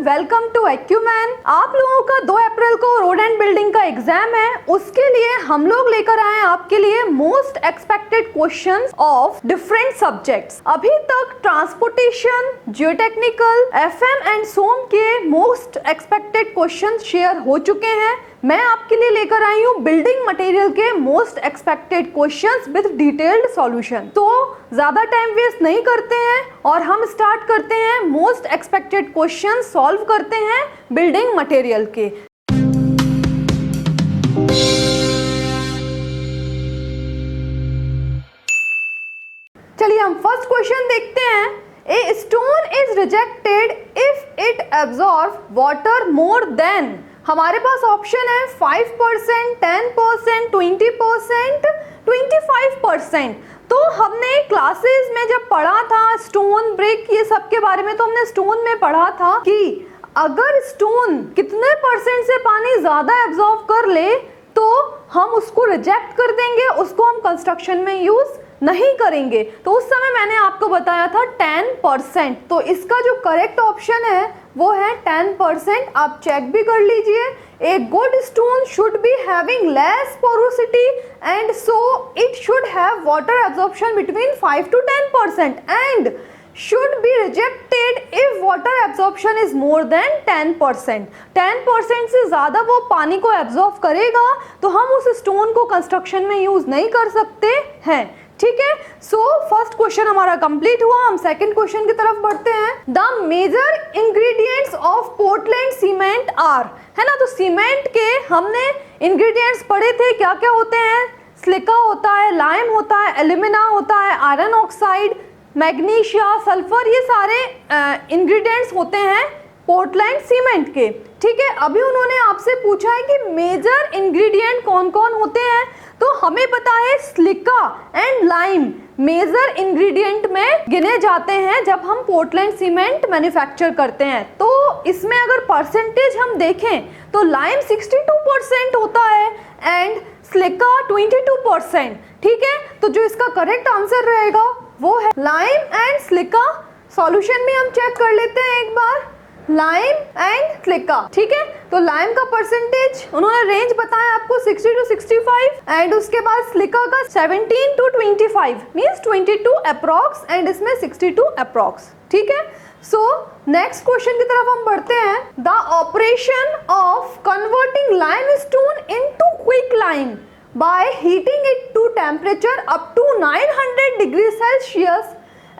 Welcome to एक्यूमैन। आप लोगों का 2 अप्रैल को रोड एंड बिल्डिंग का एग्जाम है, उसके लिए हम लोग लेकर आए हैं आपके लिए most expected questions of different subjects. अभी तक ट्रांसपोर्टेशन, जियोटेक्निकल, एफएम एंड सोम के मोस्ट एक्सपेक्टेड क्वेश्चंस शेयर हो चुके हैं। मैं आपके लिए लेकर आई हूँ बिल्डिंग मटेरियल के most expected questions with detailed solution. तो ज्यादा टाइम वेस्ट नहीं करते हैं और हम स्टार्ट करते हैं मोस्ट एक्सपेक्टेड क्वेश्चंस सॉल्व करते हैं बिल्डिंग मटेरियल के। चलिए हम फर्स्ट क्वेश्चन देखते हैं। A stone is rejected if it absorb water more than, हमारे पास ऑप्शन है 5%, 10%, 20%, 25%। तो हमने क्लासेस में जब पढ़ा था स्टोन, ब्रिक, ये सब के बारे में, तो हमने स्टोन में पढ़ा था कि अगर स्टोन कितने परसेंट से पानी ज्यादा एब्जॉर्ब कर ले तो हम उसको रिजेक्ट कर देंगे, उसको हम कंस्ट्रक्शन में यूज नहीं करेंगे। तो उस समय मैंने आपको बताया था 10%। तो इसका जो करेक्ट ऑप्शन है वो है 10%। आप चेक भी कर लीजिए। A good stone should be having less porosity and so it should have water absorption between 5 to 10% and should be rejected if water absorption is more than 10%। 10% से ज़्यादा वो पानी को एब्जॉर्ब करेगा तो हम उस स्टोन को कंस्ट्रक्शन में यूज नहीं कर सकते हैं। ठीक है, सो फर्स्ट क्वेश्चन हमारा कंप्लीट हुआ। हम सेकंड क्वेश्चन की तरफ बढ़ते हैं। The major ingredients of Portland cement are, है ना। तो सीमेंट के हमने इंग्रेडिएंट्स पढ़े थे, क्या क्या होते हैं। सिलिका होता है, लाइम होता है, एल्यूमिना होता है, आयरन ऑक्साइड, मैग्नीशिया, सल्फर, ये सारे इंग्रेडिएंट्स होते हैं पोर्टलैंड सीमेंट के। ठीक है, अभी उन्होंने आपसे पूछा है कि मेजर इंग्रेडिएंट कौन कौन होते हैं। तो हमें पता है silica and lime major ingredient में गिने जाते हैं जब हम पोर्टलैंड सीमेंट मैन्युफैक्चर करते हैं। तो इसमें अगर परसेंटेज हम देखें तो लाइम 62% होता है एंड सिलिका 22%। ठीक है, तो जो इसका करेक्ट आंसर रहेगा वो है लाइम एंड सिलिका। सॉल्यूशन में हम चेक कर लेते हैं एक बार, लाइम एंड सिलिका। ठीक है, तो लाइम का परसेंटेज उन्होंने रेंज बताया आपको 60 to 65 एंड उसके बाद सिलिका का 17 to 25 मींस 22 अप्रॉक्स एंड इसमें 62 अप्रॉक्स। ठीक है, सो नेक्स्ट क्वेश्चन की तरफ हम बढ़ते हैं। The operation of converting limestone into quick lime by heating it to temperature up to 900 degrees Celsius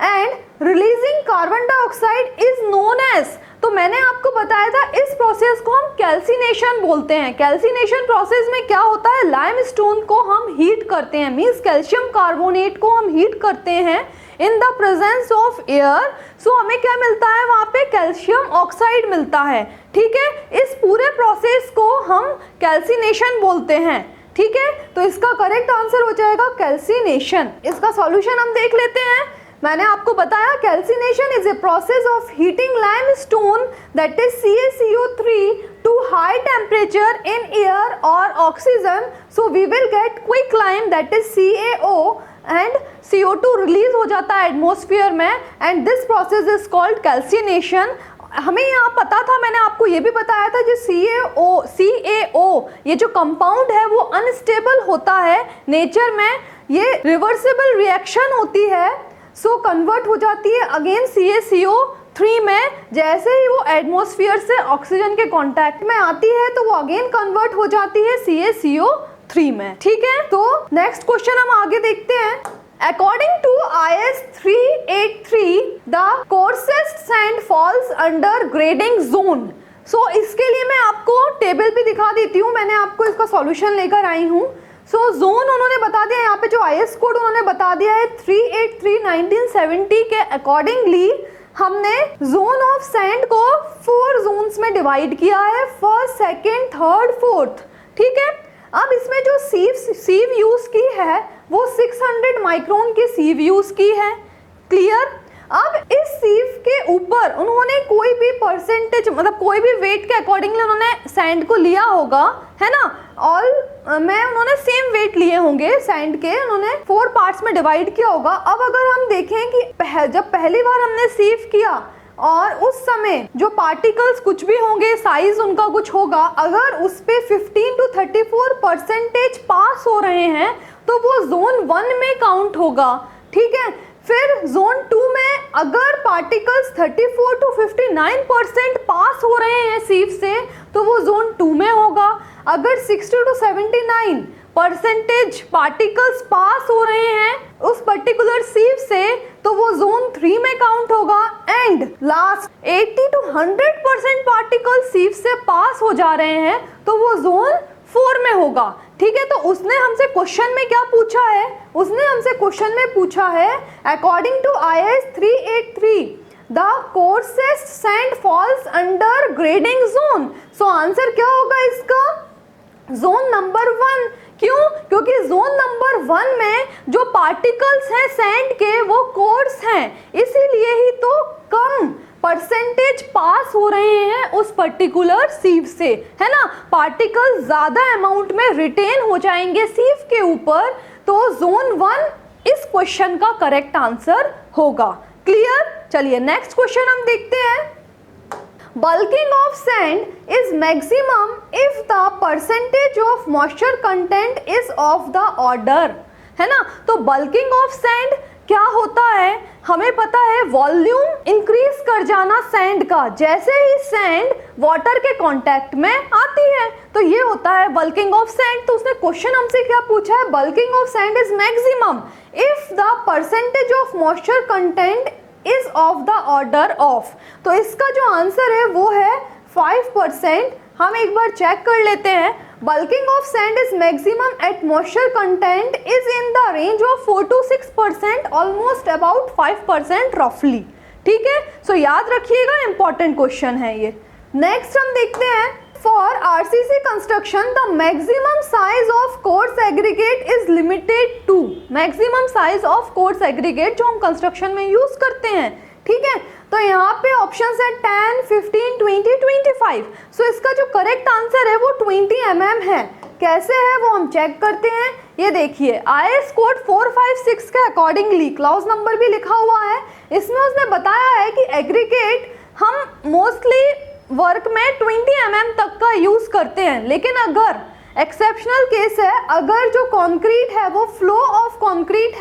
and releasing carbon dioxide is known as, तो मैंने आपको बताया था इस प्रोसेस को हम कैल्सिनेशन बोलते हैं। कैल्सिनेशन प्रोसेस में क्या होता है, लाइमस्टोन को हम हीट करते हैं, मींस कैल्शियम कार्बोनेट को हम हीट करते हैं in the presence of air. So हमें क्या मिलता है वहाँ पे, कैल्शियम ऑक्साइड मिलता है। ठीक है, इस पूरे प्रोसेस को हम कैल्सिनेशन बोलते हैं। ठीक है, तो इसका करेक्ट आंसर हो जाएगा कैल्सिनेशन। इसका सॉल्यूशन हम देख लेते हैं। मैंने आपको बताया calcination is a process of heating limestone that is CaCO3 to high temperature in air और oxygen, so we will get quick lime that is CaO and CO2 release हो जाता है एटमॉस्फेयर में and this process is called calcination. हमें यहाँ पता था, मैंने आपको ये भी बताया था, जो CaO ये जो कंपाउंड है वो अनस्टेबल होता है नेचर में, ये रिवर्सिबल रिएक्शन होती है, सो कन्वर्ट हो जाती है अगेन CaCO3 में। जैसे ही वो एटमॉस्फेयर से ऑक्सीजन के कांटेक्ट में आती है तो वो अगेन कन्वर्ट हो जाती है CaCO3 में। ठीक है, तो नेक्स्ट क्वेश्चन हम आगे देखते हैं। According to IS 383, the coarsest sand falls under grading zone। So इसके लिए मैं आपको टेबल भी दिखा देती हूँ, मैंने आपको इसका सॉल्यूशन लेकर आई हूँ। सो जोन उन्होंने बता दिया, यहाँ पे जो IS कोड उन्होंने बता दिया है 383 1970 के अकॉर्डिंगली हमने जोन ऑफ सैंड को 4 जोन्स में डिवाइड किया है, फर्स्ट, सेकेंड, थर्ड, फोर्थ। ठीक है, अब इसमें जो सीव यूज की है वो 600 माइक्रोन की सीव यूज की है। क्लियर। अब इस सीव के ऊपर उन्होंने कोई भी परसेंटेज, मतलब कोई भी वेट के अकॉर्डिंगली उन्होंने सैंड को लिया होगा, है ना। ऑल में उन्होंने सेम वेट लिए होंगे सैंड के, उन्होंने 4 पार्ट्स में डिवाइड किया होगा। अब अगर हम देखें कि जब पहली बार हमने सीव किया और उस समय जो पार्टिकल्स कुछ भी होंगे, साइज उनका कुछ होगा, अगर उस पे 15 to 34% पास हो रहे हैं तो वो जोन 1 में काउंट होगा। ठीक है, फिर जोन 2 में अगर पार्टिकल्स 34 to 59% पास हो रहे हैं सीव से तो वो जोन 2 में होगा। अगर 60 to 79% पार्टिकल्स पास हो रहे हैं उस पर्टिकुलर सीव से तो वो जोन 3 में काउंट होगा। एंड लास्ट 80 to 100% पार्टिकल्स सीव से पास हो जा रहे हैं तो वो जोन 4 में होगा। ठीक है, तो उसने हमसे क्वेश्चन में क्या पूछा है? उसने हमसे क्वेश्चन में पूछा है according to IS 383 the coarsest sand falls under grading zone. So answer क्या होगा इसका? Zone number 1। क्यों? क्योंकि जोन नंबर 1 में जो पार्टिकल्स हैं सैंड के वो कोर्स हैं, इसीलिए ही तो कम परसेंटेज पास हो रहे हैं उस पर्टिकुलर सीव से, है ना। पार्टिकल्स ज्यादा अमाउंट में रिटेन हो जाएंगे सीव के ऊपर, तो जोन 1 इस क्वेश्चन का करेक्ट आंसर होगा। क्लियर? चलिए नेक्स्ट क्वेश्चन हम देखते हैं। Bulking of sand is maximum if the percentage of moisture content is of the order, है ना। तो bulking of sand क्या होता है? हमें पता है वॉल्यूम इंक्रीज कर जाना सैंड का जैसे ही सैंड वाटर के कांटेक्ट में आती है, तो ये होता है बल्किंग ऑफ सैंड। तो उसने क्वेश्चन हमसे क्या पूछा है? Bulking of sand is maximum if the percentage of moisture content is of the order of. तो इसका जो आंसर है वो है 5%। हम एक बार चेक कर लेते हैं। Bulking of sand is maximum at moisture content is in the range of 4 to 6%, almost about 5% रफली। ठीक है, सो याद रखिएगा, इंपॉर्टेंट क्वेश्चन है ये। नेक्स्ट हम देखते हैं for RCC construction the maximum size of coarse aggregate is limited to. Maximum size of coarse aggregate जो हम कंस्ट्रक्शन में यूज करते हैं, ठीक है, तो यहाँ पे ऑप्शंस है 10, 15, 20, 25। सो इसका जो करेक्ट आंसर है वो 20 mm है। कैसे है वो हम चेक करते हैं। ये देखिए IS कोड 456 के अकॉर्डिंगली क्लॉज नंबर भी लिखा हुआ है, इसमें उसने बताया है कि एग्रीगेट हम मोस्टली वर्क में 20 mm तक का यूज करते हैं, लेकिन अगर एक्सेप्शनल केस है, अगर जो कंक्रीट है वो फ्लो ऑफ कंक्रीट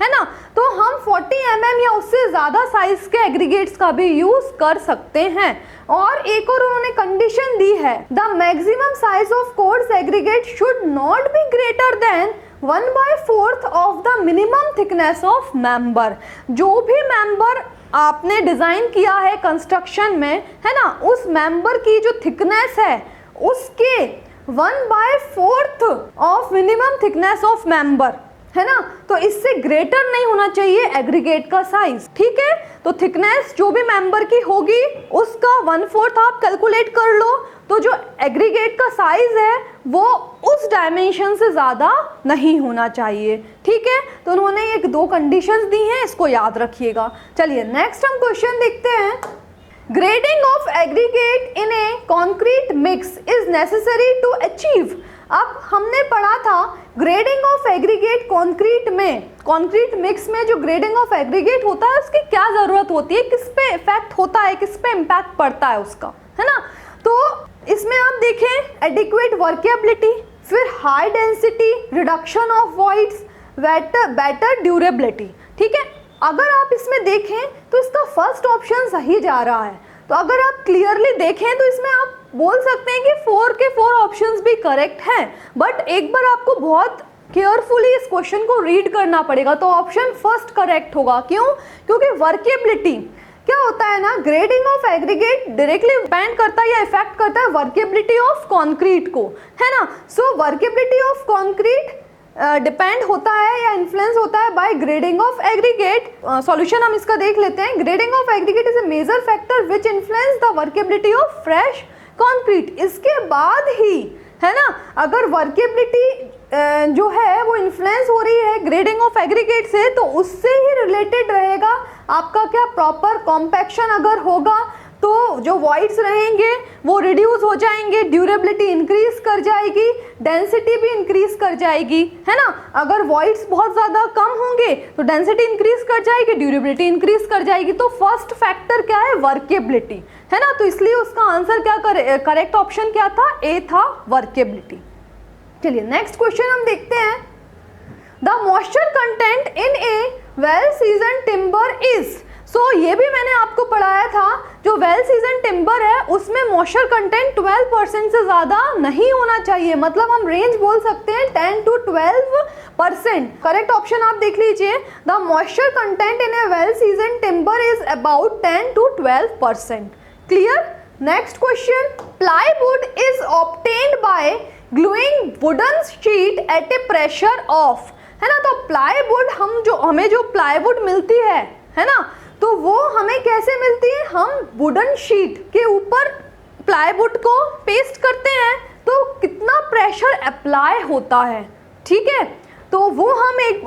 है ना, तो हम 40 mm या उससे ज़्यादा साइज के एग्रीगेट्स का भी यूज कर सकते हैं। और एक और उन्होंने कंडीशन दी है, the maximum size of coarse aggregate should not be greater than 1/4 of the minimum thickness of member. जो भी मेंबर आपने डिजाइन किया है कंस्ट्रक्शन में, है ना, उस मेंबर की जो थिकनेस है उसके 1/4 of minimum thickness of member, है ना, तो इससे ग्रेटर नहीं होना चाहिए एग्रीगेट का साइज। ठीक है, तो थिकनेस जो भी मेंबर की होगी उसका 1/4 आप कैलकुलेट कर लो, तो जो एग्रीगेट का साइज है वो उस डायमेंशन से ज़्यादा नहीं होना चाहिए। ठीक है, तो उन्होंने ये 2 कंडीशंस दी हैं, इसको याद रखिएगा। चलिए नेक्स्ट हम क्वेश्चन देखते हैं। Grading of aggregate in a concrete mix is necessary to achieve. अब हमने पढ़ा था ग्रेडिंग ऑफ एग्रीगेट कॉन्क्रीट में, कॉन्क्रीट मिक्स में जो ग्रेडिंग ऑफ एग्रीगेट होता है उसकी क्या ज़रूरत होती है, किस पे इफेक्ट होता है, किस पे इम्पैक्ट पड़ता है उसका, है ना। तो इसमें आप देखें एडिक्वेट वर्केबिलिटी, फिर high density, reduction of voids, better durability. ठीक है, अगर आप इसमें देखें तो इसका फर्स्ट ऑप्शन सही जा रहा है। तो अगर आप क्लियरली देखें तो इसमें आप बोल सकते हैं कि 4 के 4 ऑप्शंस भी करेक्ट हैं, बट एक बार आपको बहुत केयरफुली इस क्वेश्चन को रीड करना पड़ेगा। तो ऑप्शन फर्स्ट करेक्ट होगा। क्यों? क्योंकि वर्केबिलिटी क्या होता है ना, grading of aggregate directly depend करता है या इफेक्ट करता है वर्केबिलिटी ऑफ कॉन्क्रीट को, है ना। So workability of concrete depend होता है या इन्फ्लुएंस होता है by grading of aggregate. Solution हम इसका देख लेते हैं। Grading of aggregate is a major factor which influence the workability of fresh concrete. इसके बाद ही, है ना, अगर वर्केबिलिटी जो है वो इन्फ्लुएंस हो रही है ग्रेडिंग ऑफ एग्रीगेट से, तो उससे ही रिलेटेड रहेगा आपका क्या प्रॉपर कॉम्पैक्शन अगर होगा तो तो जो वॉइड्स रहेंगे वो रिड्यूस हो जाएंगे, ड्यूरेबिलिटी इंक्रीज कर जाएगी, डेंसिटी भी इंक्रीज कर जाएगी, है ना। अगर वॉइड्स बहुत ज़्यादा कम होंगे तो डेंसिटी इंक्रीज कर जाएगी, ड्यूरेबिलिटी इंक्रीज कर जाएगी। तो फर्स्ट फैक्टर क्या है, वर्केबिलिटी, है ना। तो इसलिए उसका आंसर क्या करेक्ट ऑप्शन क्या था, ए था, वर्केबिलिटी। चलिए नेक्स्ट क्वेश्चन हम देखते हैं। The moisture content in A well season timber is, ये भी मैंने आपको पढ़ाया था, जो वेल सीजन टिम्बर है उसमें मॉइस्चर कंटेंट 12% से ज़्यादा नहीं होना चाहिए, मतलब हम रेंज बोल सकते हैं 10 to 12%। करेक्ट ऑप्शन आप देख लीजिए, the moisture content in A well season timber is about 10 to 12%। Clear. Next question, plywood is obtained by gluing wooden sheet at A pressure of, है ना। तो प्लाईवुड हमें जो प्लाईवुड मिलती है ना, तो वो हमें कैसे मिलती है, हम वुडन शीट के ऊपर प्लाईवुड को पेस्ट करते हैं तो कितना प्रेशर अप्लाई होता है, ठीक है। तो वो हमें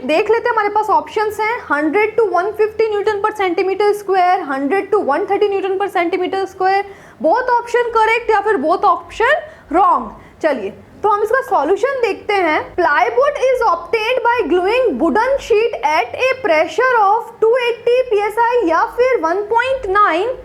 देख लेते हैं, हमारे पास ऑप्शंस हैं 100 to 150 न्यूटन पर सेंटीमीटर स्क्वायर, 100 to 130 न्यूटन पर centimetre square, both option correct या फिर बोथ ऑप्शन रॉन्ग। चलिए तो हम इसका सॉल्यूशन देखते हैं। Plywood is obtained by gluing wooden sheet at A pressure of 280 psi या फिर 1.9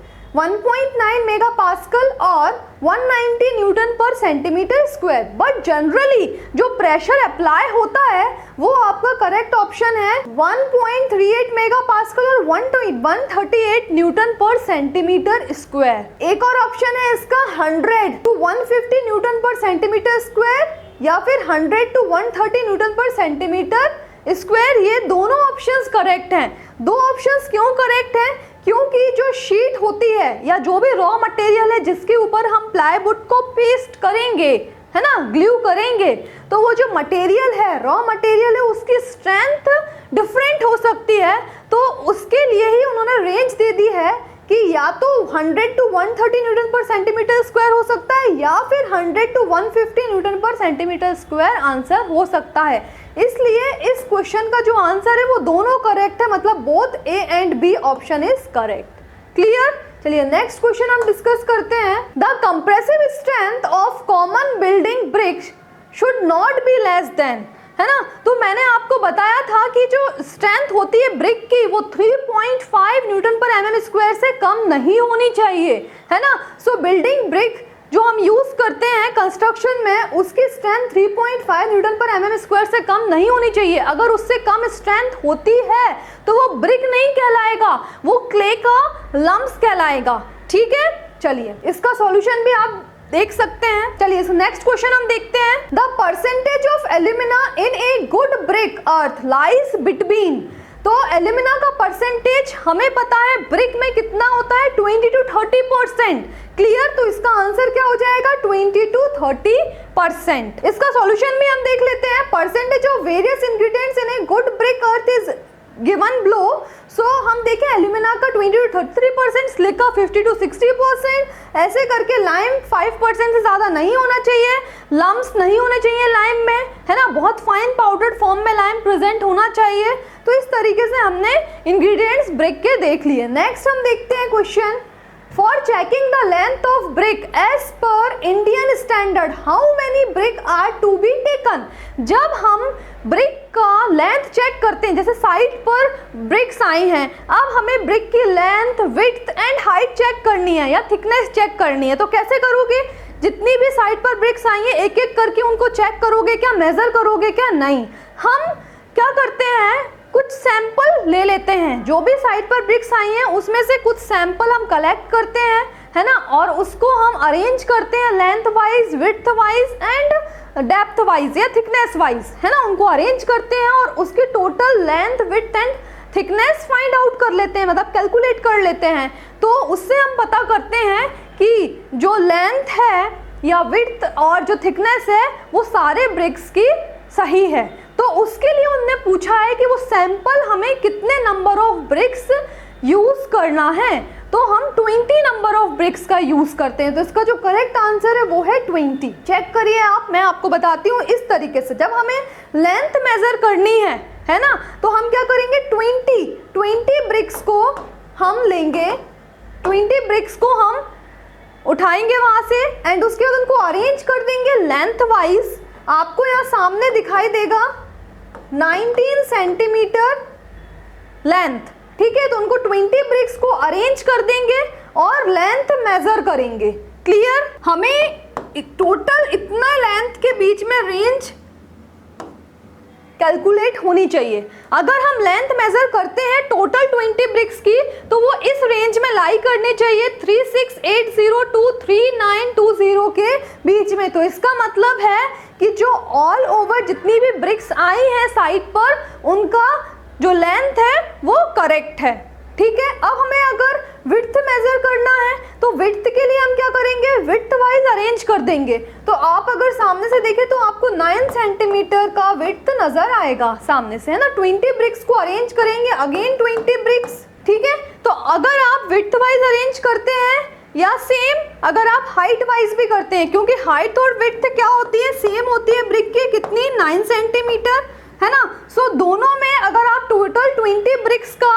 मेगापास्कल और 190 न्यूटन पर सेंटीमीटर स्क्वायर। बट जनरली जो प्रेशर अप्लाई होता है वो आपका करेक्ट ऑप्शन है 1.38 मेगापास्कल और 138 न्यूटन पर सेंटीमीटर स्क्वायर। एक और ऑप्शन है इसका 100 to 150 न्यूटन पर सेंटीमीटर स्क्वायर या फिर 100 to 130 न्यूटन पर सेंटीमीटर स्क्वायर। ये दोनों ऑप्शंस करेक्ट हैं। दो ऑप्शंस क्यों करेक्ट हैं, क्योंकि जो शीट होती है या जो भी रॉ मटेरियल है जिसके ऊपर हम प्लाईवुड को पेस्ट करेंगे, है ना, ग्लू करेंगे, तो वो जो मटेरियल है, रॉ मटेरियल है, उसकी स्ट्रेंथ डिफरेंट हो सकती है। तो उसके लिए ही उन्होंने रेंज दे दी है कि या तो 100 to 130 न्यूटन पर सेंटीमीटर स्क्वायर हो सकता है या फिर 100 to 150 न्यूटन पर सेंटीमीटर स्क्वायर आंसर हो सकता है। इसलिए इस क्वेश्चन का जो आंसर है वो दोनों करेक्ट है, मतलब both A and B option is correct. Clear. चलिए नेक्स्ट क्वेश्चन हम डिस्कस करते हैं। The compressive strength of common building bricks should not be less than, है ना। तो मैंने आपको बताया था कि जो स्ट्रेंथ होती है ब्रिक की वो 3.5 न्यूटन पर एमएम स्क्वायर से कम नहीं होनी चाहिए, है ना। सो बिल्डिंग ब्रिक जो हम यूज करते हैं कंस्ट्रक्शन में उसकी स्ट्रेंथ 3.5 न्यूटन पर एमएम स्क्वायर से कम नहीं होनी चाहिए। अगर उससे कम स्ट्रेंथ होती है तो वो ब्रिक नहीं कहलाएगा, वो क्ले का लम्स कहलाएगा, ठीक है। चलिए इसका सॉल्यूशन भी आप देख सकते हैं। चलिए नेक्स्ट क्वेश्चन हम देखते हैं। The percentage of alumina in a good brick earth lies between, तो एल्यूमिना का परसेंटेज हमें पता है ब्रिक में कितना होता है 20 to 30%। क्लियर। तो इसका आंसर क्या हो जाएगा 20 to 30%। इसका सॉल्यूशन भी हम देख लेते हैं। Percentage of various ingredients in a good brick earth is given below. So हम देखें एल्यूमिना का 20 to 33%, सिलिका 50 to 60%, ऐसे करके लाइम 5% से ज़्यादा नहीं होना चाहिए, लम्स नहीं होने चाहिए लाइम में, है ना, बहुत फाइन पाउडर्ड फॉर्म में लाइम प्रेजेंट होना चाहिए। तो इस तरीके से हमने इंग्रेडिएंट्स ब्रिक के देख लिए। नेक्स्ट हम देखते हैं question. For checking the length of brick as per Indian standard, how many brick are to be taken? जब हम ब्रिक का लेंथ चेक करते हैं, जैसे साइड पर ब्रिक्स आई हैं, अब हमें ब्रिक की length, width and height check करनी है या थिकनेस चेक करनी है। तो कैसे करोगे, जितनी भी साइड पर ब्रिक्स आई हैं एक एक करके उनको चेक करोगे क्या, मेजर करोगे क्या, नहीं। हम क्या करते हैं, कुछ सैंपल ले लेते हैं, जो भी साइड पर ब्रिक्स आई हैं उसमें से कुछ सैंपल हम कलेक्ट करते हैं, है ना, और उसको हम अरेंज करते हैं length wise, width wise and depth wise या थिकनेस वाइज, है ना, उनको अरेंज करते हैं और उसकी total length, width and thickness find out कर लेते हैं, मतलब कैलकुलेट कर लेते हैं। तो उससे हम पता करते हैं कि जो लेंथ है या विड्थ और जो थिकनेस है वो सारे ब्रिक्स की सही है। तो उसके लिए उन्होंने पूछा है कि वो सैंपल हमें कितने नंबर ऑफ ब्रिक्स यूज करना है। तो हम 20 नंबर ऑफ ब्रिक्स का यूज करते हैं। तो इसका जो करेक्ट आंसर है वो है 20। चेक करिए आप, मैं आपको बताती हूँ इस तरीके से। जब हमें लेंथ मेजर करनी है ना, तो हम क्या करेंगे 20 ब्रिक्स को हम लेंगे 20 ब्रिक्स को हम उठाएंगे वहां से एंड उसके बाद उनको अरेंज कर देंगे लेंथ वाइज। आपको यहाँ सामने दिखाई देगा 19 सेंटीमीटर लेंथ, ठीक है। तो उनको 20 ब्रिक्स को अरेंज कर देंगे और लेंथ मेजर करेंगे। क्लियर? हमें टोटल इतना लेंथ के बीच में रेंज कैलकुलेट होनी चाहिए। अगर हम लेंथ मेजर करते हैं टोटल 20 ब्रिक्स की तो वो इस रेंज में लाई करनी चाहिए 3680 टू 3920 के बीच में। तो इसका मतलब है कि जो ऑल ओवर जितनी भी ब्रिक्स आई हैं साइड पर उनका जो लेंथ है वो करेक्ट है, ठीक है। अब हमें अगर विड्थ मेजर करना है तो विड्थ के लिए हम क्या करेंगे, विड्थ वाइज अरेंज कर देंगे। तो आप अगर सामने से देखें तो आपको 9 सेंटीमीटर का विड्थ नजर आएगा सामने से, है ना। 20 ब्रिक्स को अरेंज करेंगे, अगेन 20 ब्रिक्स, ठीक है। तो अगर आप विड्थ वाइज अरेंज करते हैं या सेम अगर आप हाइट वाइज भी करते हैं, क्योंकि हाइट और विड्थ क्या होती है, सेम होती है ब्रिक की, कितनी, 9 सेंटीमीटर, है ना। सो दोनों में अगर आप टोटल 20 ब्रिक्स का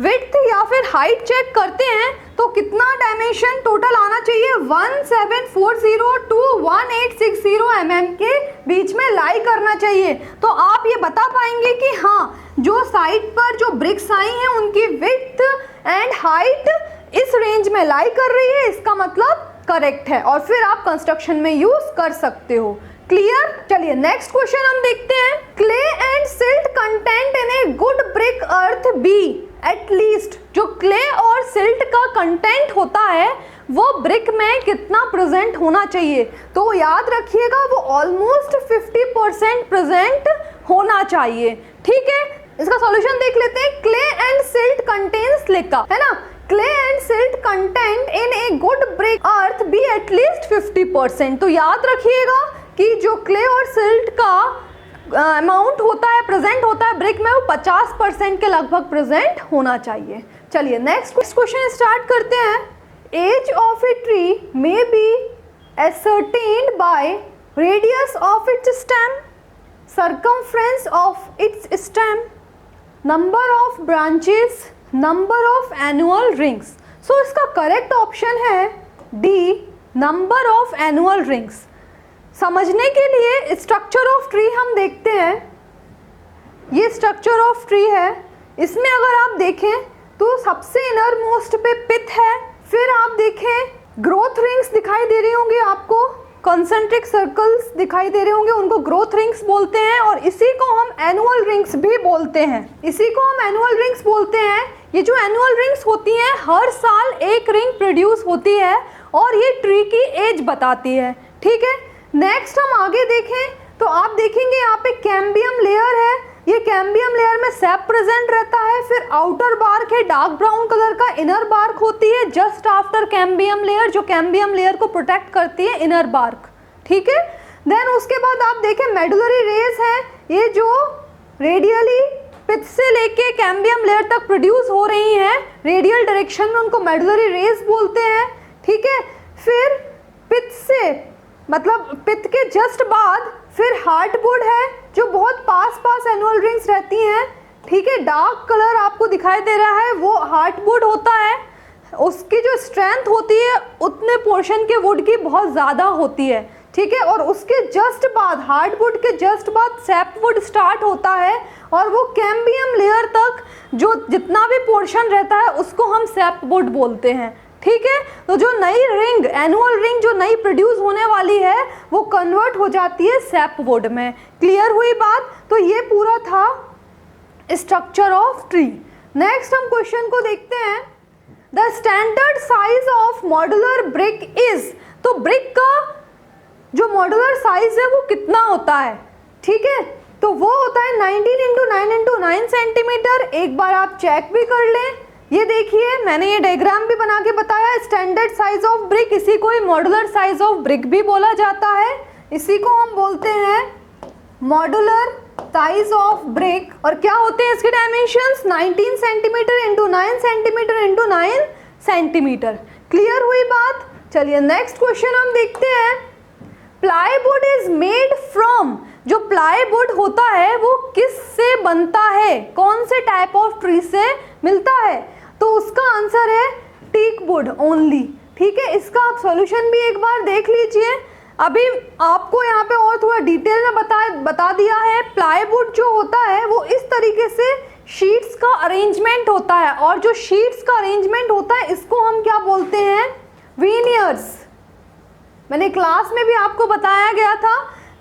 विड्थ या फिर हाइट चेक करते हैं तो कितना डायमेंशन टोटल आना चाहिए, 1740 टू 1860 mm के बीच में लाई करना चाहिए। तो आप ये बता पाएंगे कि हाँ जो साइड पर जो ब्रिक्स आई हैं उनकी विड्थ एंड हाइट इस रेंज में लाई कर रही है, इसका मतलब करेक्ट है और फिर आप कंस्ट्रक्शन में यूज कर सकते हो। क्लियर? चलिए नेक्स्ट क्वेश्चन हम देखते हैं। Clay and silt content in a good brick earth be at least, जो क्ले और सिल्ट का कंटेंट होता है वो ब्रिक में कितना प्रेजेंट होना चाहिए। तो याद रखिएगा वो ऑलमोस्ट 50% प्रेजेंट होना चाहिए, ठीक है। इसका सॉल्यूशन देख लेते हैं। क्ले एंड सिल्ट कंटेन्स लिखा है ना, clay and silt content in a good brick earth be at least 50%। तो याद रखिएगा कि जो क्ले और सिल्ट का अमाउंट होता है, प्रेजेंट होता है ब्रिक में, वो 50% के लगभग प्रेजेंट होना चाहिए। चलिए नेक्स्ट क्वेश्चन स्टार्ट करते हैं। Age of a tree may be ascertained by radius of its stem, circumference of its stem, number of branches, number of annual rings। So इसका करेक्ट ऑप्शन है D, number of annual rings. समझने के लिए structure of tree हम देखते हैं। ये structure of tree है, इसमें अगर आप देखें तो सबसे इनर मोस्ट पे पिथ है, फिर आप देखें ग्रोथ रिंग्स दिखाई दे रही होंगी आपको, कॉन्सेंट्रिक सर्कल्स दिखाई दे रहे होंगे, उनको ग्रोथ रिंग्स बोलते हैं और इसी को हम एनुअल रिंग्स भी बोलते हैं। इसी को हम एनुअल रिंग्स बोलते हैं। ये जो एनुअल रिंग्स होती हैं हर साल एक रिंग प्रोड्यूस होती है और ये ट्री की एज बताती है, ठीक है। नेक्स्ट हम आगे देखें तो आप देखेंगे यहाँ पे कैम्बियम लेयर है, ये कैम्बियम लेयर में सैप प्रेजेंट रहता है, फिर आउटर बार्क है डार्क ब्राउन कलर का, इनर बार्क होती है जस्ट आफ्टर कैम्बियम लेयर, जो कैम्बियम लेयर को प्रोटेक्ट करती है इनर बार्क, ठीक है। देन उसके बाद आप देखें मेडुलरी रेज है, ये जो रेडियली पिथ से लेके कैम्बियम लेयर तक प्रोड्यूस हो रही हैं रेडियल डायरेक्शन में, उनको मेडुलरी रेज बोलते हैं, ठीक है। फिर पिथ से मतलब पिथ के जस्ट बाद फिर हार्टवुड है जो बहुत पास एनुअल रिंग्स रहती हैं, ठीक है। डार्क कलर आपको दिखाई दे रहा है वो हार्टवुड होता है, उसकी जो स्ट्रेंथ होती है उतने पोर्शन के वुड की बहुत ज़्यादा होती है, ठीक है। और उसके जस्ट बाद हार्डवुड के जस्ट बाद सैपवुड स्टार्ट होता है और वो कैम्बियम लेयर तक जो जितना भी पोर्शन रहता है उसको हम सैपवुड बोलते हैं, ठीक है। तो जो नई रिंग एनुअल रिंग जो नई प्रोड्यूस होने वाली है वो कन्वर्ट हो जाती है सैपवुड में। क्लियर हुई बात? तो ये पूरा था स्ट्रक्चर ऑफ ट्री। नेक्स्ट हम क्वेश्चन को देखते हैं। The standard size of modular brick is, तो ब्रिक का जो मॉड्यूलर साइज है वो कितना होता है, ठीक है। तो वो होता है 19 × 9 × 9 सेंटीमीटर। एक बार आप चेक भी कर लें, ये देखिए मैंने ये डायग्राम भी बना के बताया। स्टैंडर्ड साइज ऑफ ब्रिक, इसी को ही मॉड्यूलर साइज ऑफ ब्रिक भी बोला जाता है, इसी को हम बोलते हैं मॉड्यूलर साइज ऑफ ब्रिक। और क्या होते हैं इसके dimensions, 19 centimetre × 9 centimetre × 9 centimetre. Clear हुई बात? चलिए नेक्स्ट क्वेश्चन हम देखते हैं। प्लाईवुड इज मेड फ्रॉम, जो प्लाईवुड होता है वो किस से बनता है, कौन से टाइप ऑफ ट्री से मिलता है? तो उसका आंसर है टीक वुड ओनली। ठीक है, इसका आप सॉल्यूशन भी एक बार देख लीजिए। अभी आपको यहाँ पे और थोड़ा डिटेल में बता दिया है। प्लाईवुड जो होता है वो इस तरीके से शीट्स का अरेंजमेंट होता है, और जो शीट्स का अरेंजमेंट होता है इसको हम क्या बोलते हैं, वेनियर्स। मैंने क्लास में भी आपको बताया गया था।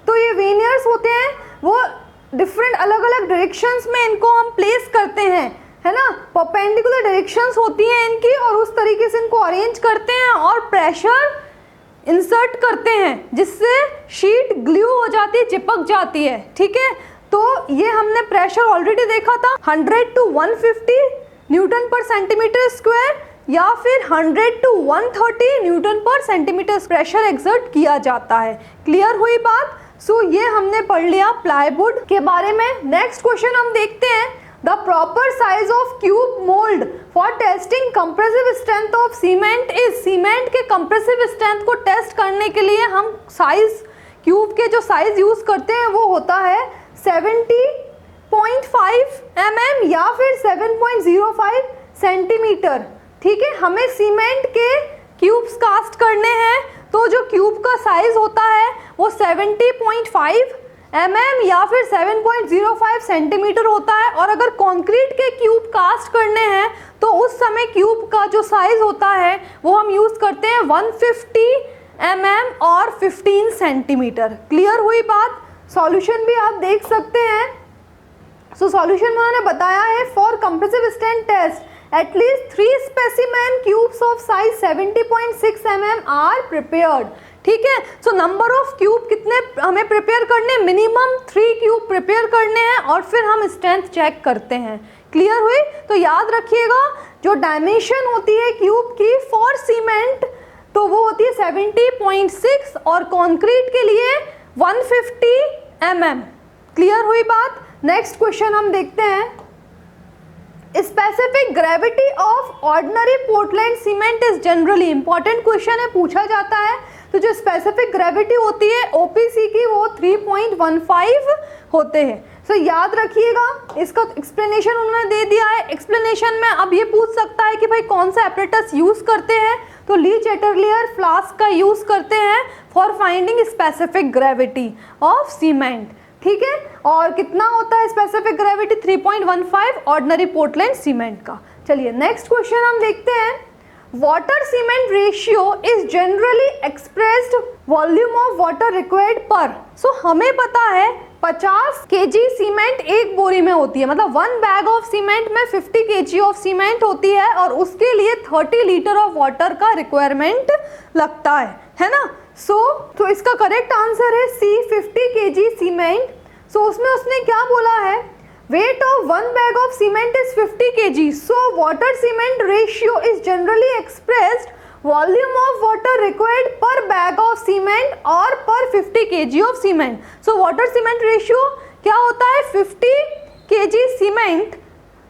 तो ये वेनियर्स होते हैं, वो डिफरेंट अलग अलग डायरेक्शंस में इनको हम प्लेस करते हैं, है ना। परपेंडिकुलर डायरेक्शंस होती हैं इनकी, और उस तरीके से इनको अरेंज करते हैं और प्रेशर इंसर्ट करते हैं, जिससे शीट ग्लू हो जाती है, चिपक जाती है। ठीक है, तो ये हमने प्रेशर ऑलरेडी देखा था, 100 to 150 न्यूटन पर सेंटीमीटर स्क्वायर या फिर 100 to 130 न्यूटन पर सेंटीमीटर प्रेशर एक्सर्ट किया जाता है। क्लियर हुई बात। सो ये हमने पढ़ लिया प्लाईवुड के बारे में। नेक्स्ट क्वेश्चन हम देखते हैं, the proper size of cube mould for testing compressive strength of cement is. Cement के कंप्रेसिव स्ट्रेंथ को टेस्ट करने के लिए हम साइज, क्यूब के जो साइज यूज करते हैं वो होता है 70.5 mm या फिर 7.05 सेंटीमीटर। ठीक है, हमें सीमेंट के क्यूब्स कास्ट करने हैं, तो जो क्यूब का साइज होता है वो 70.5 mm या फिर 7.05 सेंटीमीटर होता है। और अगर कंक्रीट के क्यूब कास्ट करने हैं तो उस समय क्यूब का जो साइज होता है वो हम यूज करते हैं 150 mm और 15 सेंटीमीटर। क्लियर हुई बात। सॉल्यूशन भी आप देख सकते हैं। सो सॉल्यूशन में उन्होंने बताया है, for compressive strength test at least 3 specimen cubes of size 70.6 mm are prepared. ठीक है, सो नंबर ऑफ क्यूब कितने हमें प्रिपेयर करने, मिनिमम 3 क्यूब प्रिपेयर करने हैं, और फिर हम स्ट्रेंथ चेक करते हैं। क्लियर हुई। तो याद रखिएगा, जो डायमेंशन होती है क्यूब की फॉर सीमेंट तो वो होती है 70.6 और कंक्रीट के लिए 150 mm। क्लियर हुई बात। नेक्स्ट क्वेश्चन हम देखते हैं, specific gravity of ordinary Portland cement is generally. Important question है, पूछा जाता है। तो जो स्पेसिफिक ग्रेविटी होती है ओपीसी की वो 3.15 होते हैं। सो याद रखिएगा, इसका एक्सप्लेनेशन उन्होंने दे दिया है। एक्सप्लेनेशन में अब ये पूछ सकता है कि भाई कौन सा एपरेटस यूज करते हैं, तो लीच एटरलियर फ्लास्क का यूज करते हैं for finding specific gravity of cement. ठीक है, और कितना होता है specific gravity, 3.15 ordinary Portland cement का। चलिए नेक्स्ट क्वेश्चन हम देखते हैं, water cement ratio is generally expressed volume of water required पर। सो हमें पता है 50 kg सीमेंट एक बोरी में होती है, मतलब 1 बैग ऑफ सीमेंट में 50 kg ऑफ सीमेंट होती है, और उसके लिए 30 लीटर ऑफ वाटर का रिक्वायरमेंट लगता है ना। तो इसका करेक्ट आंसर है सी, 50 kg सीमेंट। सो उसमें उसने क्या बोला है, weight of 1 bag of cement is 50 kg. So water cement ratio is generally expressed volume of water required per bag of cement or per 50 kg of cement. So water cement ratio क्या होता है, 50 kg cement,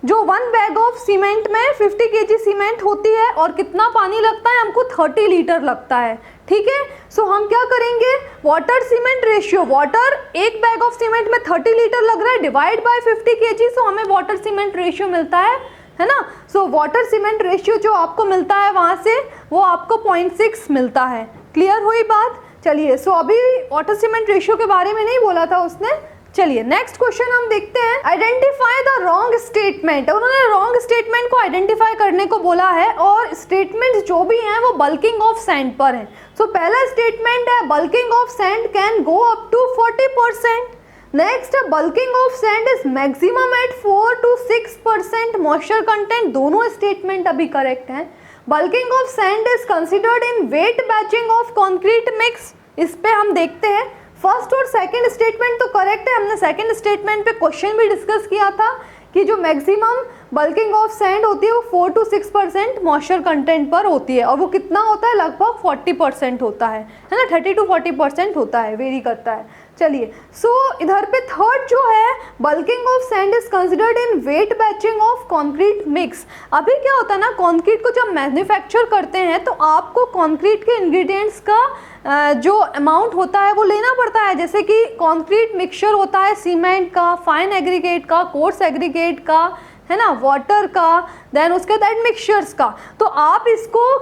जो 1 bag of cement में 50 kg cement होती है, और कितना पानी लगता है हमको, 30 लीटर लगता है। ठीक है, सो हम क्या करेंगे, वाटर सीमेंट रेशियो, वाटर एक बैग ऑफ सीमेंट में 30 लीटर लग रहा है, डिवाइड बाय 50 kg, सो हमें वाटर सीमेंट रेशियो मिलता है ना। सो वाटर सीमेंट रेशियो जो आपको मिलता है वहाँ से वो आपको 0.6 मिलता है। क्लियर हुई बात। चलिए, सो अभी वाटर सीमेंट रेशियो के बारे में नहीं बोला था उसने। चलिए नेक्स्ट क्वेश्चन हम देखते हैं, आइडेंटिफाई द रॉन्ग स्टेटमेंट। उन्होंने रॉन्ग स्टेटमेंट को आइडेंटिफाई करने को बोला है, और स्टेटमेंट जो भी हैं वो बल्किंग ऑफ सैंड पर हैं। सो पहला स्टेटमेंट है, bulking of sand can go up to 40%। Next, bulking of sand is maximum at 4 to 6% moisture content. दोनों स्टेटमेंट अभी करेक्ट हैं। Bulking of sand is considered in weight batching of concrete mix. इस पे हम देखते हैं, first और second statement तो करेक्ट है। हमने सेकंड स्टेटमेंट पे क्वेश्चन भी डिस्कस किया था कि जो मैक्सिमम बल्किंग ऑफ सैंड होती है वो 4 to 6% मॉइस्चर कंटेंट पर होती है, और वो कितना होता है, लगभग 40% होता है ना, 30 to 40% होता है, वेरी करता है। चलिए, सो इधर पे थर्ड जो है, bulking of sand is considered in weight batching of concrete mix. अभी क्या होता है ना, कंक्रीट को जब मैन्युफैक्चर करते हैं तो आपको कंक्रीट के इंग्रेडिएंट्स का जो अमाउंट होता है वो लेना पड़ता है। जैसे कि कंक्रीट मिक्सचर होता है सीमेंट का, फाइन एग्रीगेट का, कोर्स एग्रीगेट का, है ना, वाटर का, देन उसके बाद मिक्सचर्स का। तो आप इसको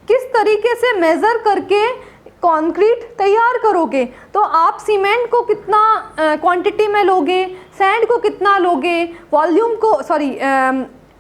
किस तरीके से मेज़र करके कंक्रीट तैयार करोगे? तो आप सीमेंट को कितना क्वांटिटी में लोगे, सैंड को कितना लोगे, वॉल्यूम को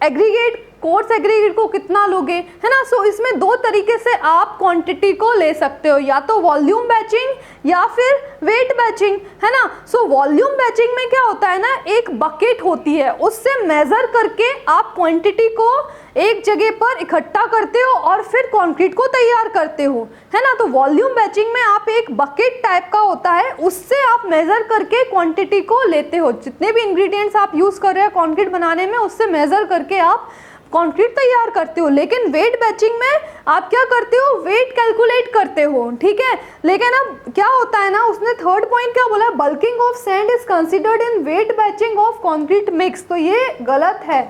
एग्रीगेट कोर्स एग्रीगेट को कितना लोगे, है ना। सो इसमें दो तरीके से आप क्वांटिटी को ले सकते हो, या तो वॉल्यूम बैचिंग या फिर वेट बैचिंग, है ना। सो वॉल्यूम बैचिंग में क्या होता है ना, एक बकेट होती है, उससे मेजर करके आप क्वांटिटी को एक जगह पर इकट्ठा करते हो और फिर कंक्रीट को तैयार करते हो, है ना। तो वॉल्यूम बैचिंग में आप एक बकेट टाइप का होता है, उससे आप मेजर करके क्वांटिटी को लेते हो, जितने भी इंग्रेडिएंट्स आप यूज कर रहे हो कंक्रीट बनाने में, उससे मेजर करके आप कंक्रीट तैयार करते हो। लेकिन वेट बैचिंग में आप क्या करते हो, वेट कैलकुलेट करते हो, ठीक है। लेकिन अब क्या होता है ना, उसने थर्ड पॉइंट क्या बोला, bulking of sand is considered in weight batching of concrete mix. तो ये गलत है,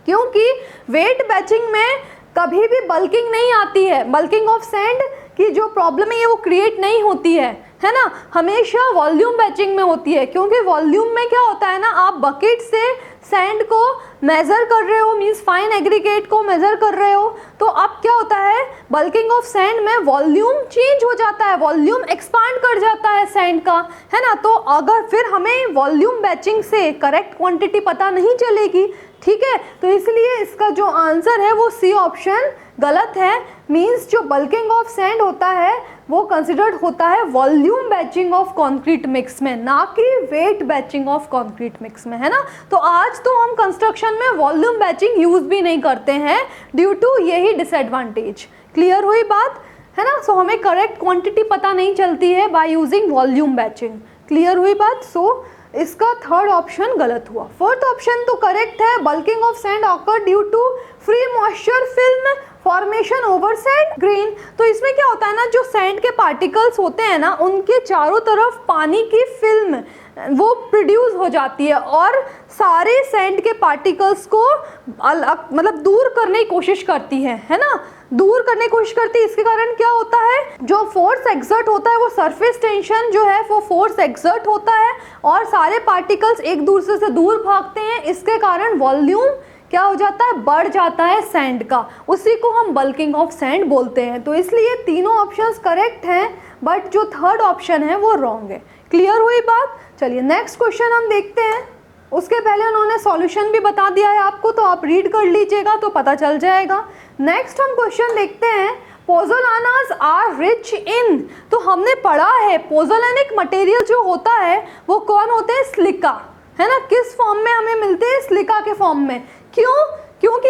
क्योंकि वेट बैचिंग में कभी भी बल्किंग नहीं आती है, बल्किंग ऑफ सैंड की जो प्रॉब्लम है वो क्रिएट नहीं होती है ना। हमेशा वॉल्यूम बैचिंग में होती है, क्योंकि वॉल्यूम में क्या होता है ना, आप बकेट से सैंड को मेज़र कर रहे हो, मींस फाइन एग्रीगेट को मेज़र कर रहे हो। तो अब क्या होता है, बल्किंग ऑफ सैंड में वॉल्यूम चेंज हो जाता है, वॉल्यूम एक्सपांड कर जाता है सैंड का, है ना। तो अगर फिर हमें वॉल्यूम बैचिंग से करेक्ट क्वांटिटी पता नहीं चलेगी, ठीक है। तो इसलिए इसका जो आंसर है वो सी ऑप्शन गलत है। मींस जो बल्किंग ऑफ सैंड होता है वो कंसिडर्ड होता है volume batching of concrete mix में, ना कि weight batching of concrete mix में, है ना। तो आज तो हम कंस्ट्रक्शन में वॉल्यूम बैचिंग यूज भी नहीं करते हैं ड्यू टू यही डिसएडवांटेज। क्लियर हुई बात, है ना। सो हमें करेक्ट क्वांटिटी पता नहीं चलती है by using volume batching. Clear हुई बात। सो इसका थर्ड ऑप्शन गलत हुआ। फोर्थ ऑप्शन तो करेक्ट है, bulking of sand occur due to free moisture film formation over sand grain. तो इसमें क्या होता है ना, जो सैंड के पार्टिकल्स होते हैं ना, उनके चारों तरफ पानी की फिल्म वो प्रोड्यूस हो जाती है और सारे सैंड के पार्टिकल्स को मतलब दूर करने की कोशिश करती है ना, दूर करने की कोशिश करती है। इसके कारण क्या होता है, जो फोर्स एक्सर्ट होता है वो सरफेस टेंशन जो है वो फोर्स एक्सर्ट होता है और सारे पार्टिकल्स एक दूसरे से दूर भागते हैं। इसके कारण वॉल्यूम क्या हो जाता है, बढ़ जाता है सैंड का, उसी को हम बल्किंग ऑफ सैंड बोलते हैं। तो इसलिए तीनों ऑप्शंस करेक्ट हैं, बट जो थर्ड ऑप्शन है वो रॉन्ग है। क्लियर हुई बात। चलिए नेक्स्ट क्वेश्चन हम देखते हैं। उसके पहले उन्होंने सॉल्यूशन भी बता दिया है आपको, तो आप रीड कर लीजिएगा तो पता चल जाएगा। नेक्स्ट हम क्वेश्चन देखते हैं, पोज़ोलानास आर रिच इन। तो हमने पढ़ा है पोज़ोलानिक मटेरियल जो होता है वो कौन होते हैं, सिलिका, है ना। किस फॉर्म में हमें मिलते हैं, सिलिका के फॉर्म में। क्यों, क्योंकि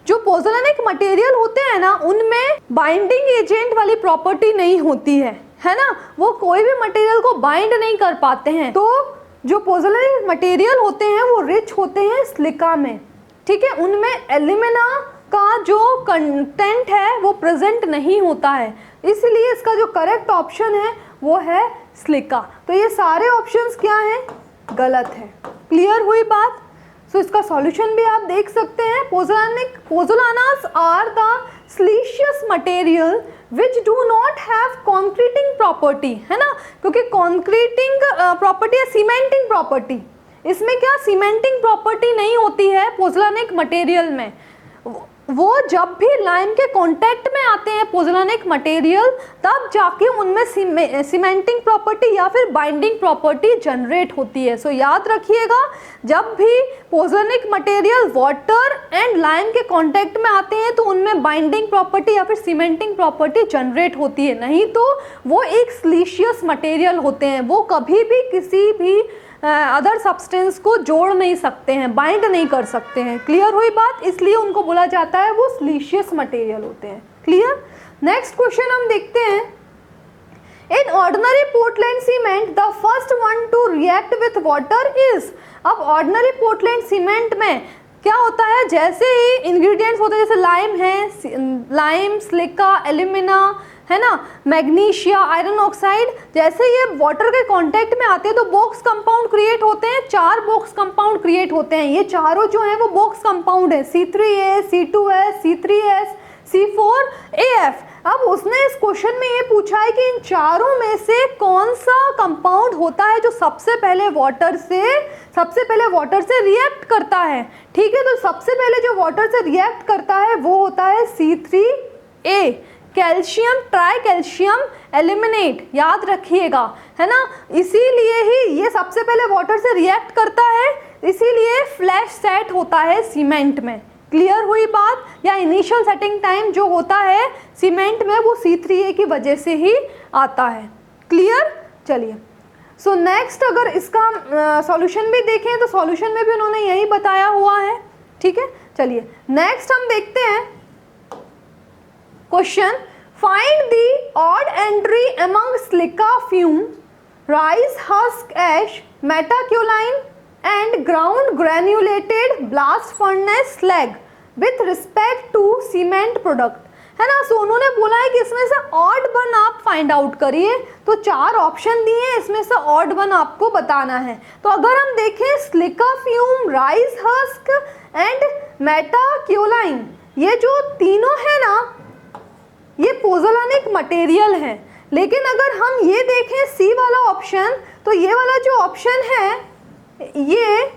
जो पोज़ोलानिक मटेरियल होते हैं ना, उनमें बाइंडिंग एजेंट वाली प्रॉपर्टी नहीं होती है ना। वो कोई भी मटेरियल को बाइंड नहीं कर पाते हैं। तो जो पोज़ोलानिक मटेरियल होते हैं वो रिच होते हैं सिलिका में, ठीक है। उनमें एल्यूमिना का जो कंटेंट है वो प्रेजेंट नहीं होता है, इसलिए इसका जो करेक्ट ऑप्शन है वो है सिलिका। तो ये सारे ऑप्शंस क्या हैं, गलत है। क्लियर हुई बात। सो इसका सॉल्यूशन भी आप देख सकते हैं। Pozzolanas are the siliceous material which do not have concreting property, है ना, क्योंकि कॉन्क्रीटिंग प्रॉपर्टी है सीमेंटिंग प्रॉपर्टी, इसमें क्या सीमेंटिंग प्रॉपर्टी नहीं होती है पोज़ोलानिक मटेरियल में। वो जब भी लाइम के कांटेक्ट में आते हैं पोज़ोलानिक मटेरियल, तब जाके उनमें सीमेंटिंग प्रॉपर्टी या फिर बाइंडिंग प्रॉपर्टी जनरेट होती है। सो याद रखिएगा, जब भी pozzolanic material water and lime के कांटेक्ट में आते हैं तो उनमें बाइंडिंग प्रॉपर्टी या फिर सीमेंटिंग प्रॉपर्टी जनरेट होती है, नहीं तो वो एक सिलिशियस मटेरियल होते हैं, वो कभी भी किसी भी अदर सब्सटेंस को जोड़ नहीं सकते हैं, बाइंड नहीं कर सकते हैं। क्लियर हुई बात, इसलिए उनको बोला जाता है वो सिलिशियस मटेरियल होते हैं। क्लियर। नेक्स्ट क्वेश्चन हम देखते हैं, in ordinary Portland cement the first one two react with water is. अब ऑर्डिनरी पोर्टलैंड सीमेंट में क्या होता है, जैसे ही इंग्रेडिएंट्स होते हैं, जैसे लाइम है, लाइम, सिलिका, एल्यूमिना, है ना, मैग्नीशिया, आयरन ऑक्साइड, जैसे ये वाटर के कांटेक्ट में आते हैं तो बॉक्स कंपाउंड क्रिएट होते हैं। 4 बॉक्स कंपाउंड क्रिएट होते हैं। ये चारों जो हैं वो बॉक्स कंपाउंड है, C3A, C2S, C3S, C4AF। अब उसने इस क्वेश्चन में ये पूछा है कि इन चारों में से कौन सा कंपाउंड होता है जो सबसे पहले वाटर से रिएक्ट करता है। ठीक है, तो सबसे पहले जो वाटर से रिएक्ट करता है वो होता है C3A, calcium try calcium eliminate, याद रखिएगा, है ना। इसीलिए ही ये सबसे पहले वाटर से रिएक्ट करता है, इसीलिए फ्लैश सेट होता है सीमेंट में। क्लियर हुई बात, या इनिशियल सेटिंग टाइम जो होता है सीमेंट में वो C3A की वजह से ही आता है। क्लियर, चलिए सो नेक्स्ट अगर इसका सॉल्यूशन भी देखें तो सॉल्यूशन में भी उन्होंने यही बताया हुआ है। ठीक है, चलिए नेक्स्ट हम देखते हैं question, find the odd entry among silica fume, rice husk ash, metakaolin and ground granulated blast furnace slag with respect to cement product, है ना। सो उन्होंने बोला है कि इसमें से ऑड वन आप फाइंड आउट करिए, तो 4 ऑप्शन दिए हैं, इसमें से ऑड वन आपको बताना है। तो अगर हम देखें silica fume, rice husk and metakaolin, ये जो तीनों है ना ये पोज़ोलानिक मटेरियल है, लेकिन अगर हम ये देखें सी वाला ऑप्शन, तो ये वाला जो ऑप्शन है ये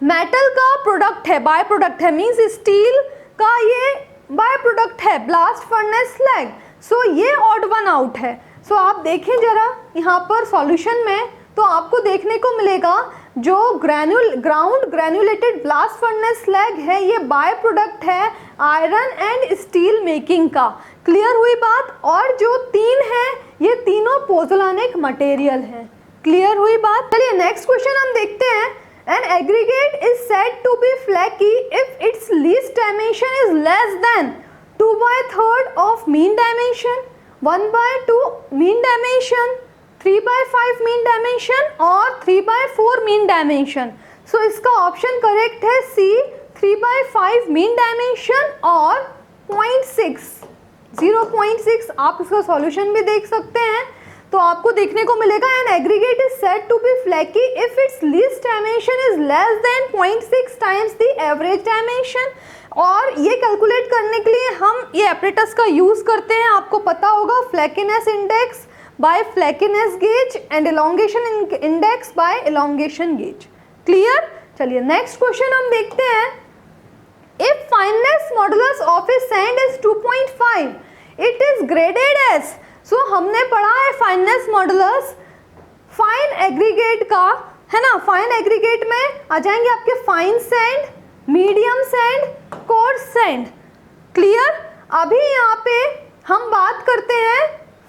मेटल का प्रोडक्ट है, बाय प्रोडक्ट है, मींस स्टील का ये बाय प्रोडक्ट है, ब्लास्ट फर्नेस स्लैग। सो ये ऑड वन आउट है। सो आप देखें जरा यहाँ पर सॉल्यूशन में, तो आपको देखने को मिलेगा जो ground granulated blast furnace slag है ये बाय प्रोडक्ट है आयरन एंड स्टील मेकिंग का। क्लियर हुई बात, और जो 3 है ये तीनों पोज़ोलानिक मटेरियल है। क्लियर हुई बात, चलिए नेक्स्ट क्वेश्चन हम देखते हैं। An aggregate is said to be flaky if its least dimension is less than 2/3 of mean dimension, 1/2 mean dimension, 3/5 mean dimension और 3/4 mean dimension। So इसका ऑप्शन करेक्ट है C, 3/5 mean dimension और 0.6। आप इसका solution भी देख सकते हैं, तो आपको देखने को मिलेगा an aggregate is said to be flaky if its least dimension is less than 0.6 times the average dimension. और ये कैलकुलेट करने के लिए हम ये एपरेटस का यूज करते हैं, आपको पता होगा, flakiness index by flakiness gauge and elongation index by elongation gauge. Clear, चलिए नेक्स्ट क्वेश्चन हम देखते हैं। If fineness modulus of a sand is 2.5 it is graded as. So हमने पढ़ा है फाइननेस मॉडुलस फाइन एग्रीगेट का, है ना। फाइन एग्रीगेट में आ जाएंगे आपके fine sand, medium sand, coarse sand. Clear, अभी यहाँ पे हम बात करते हैं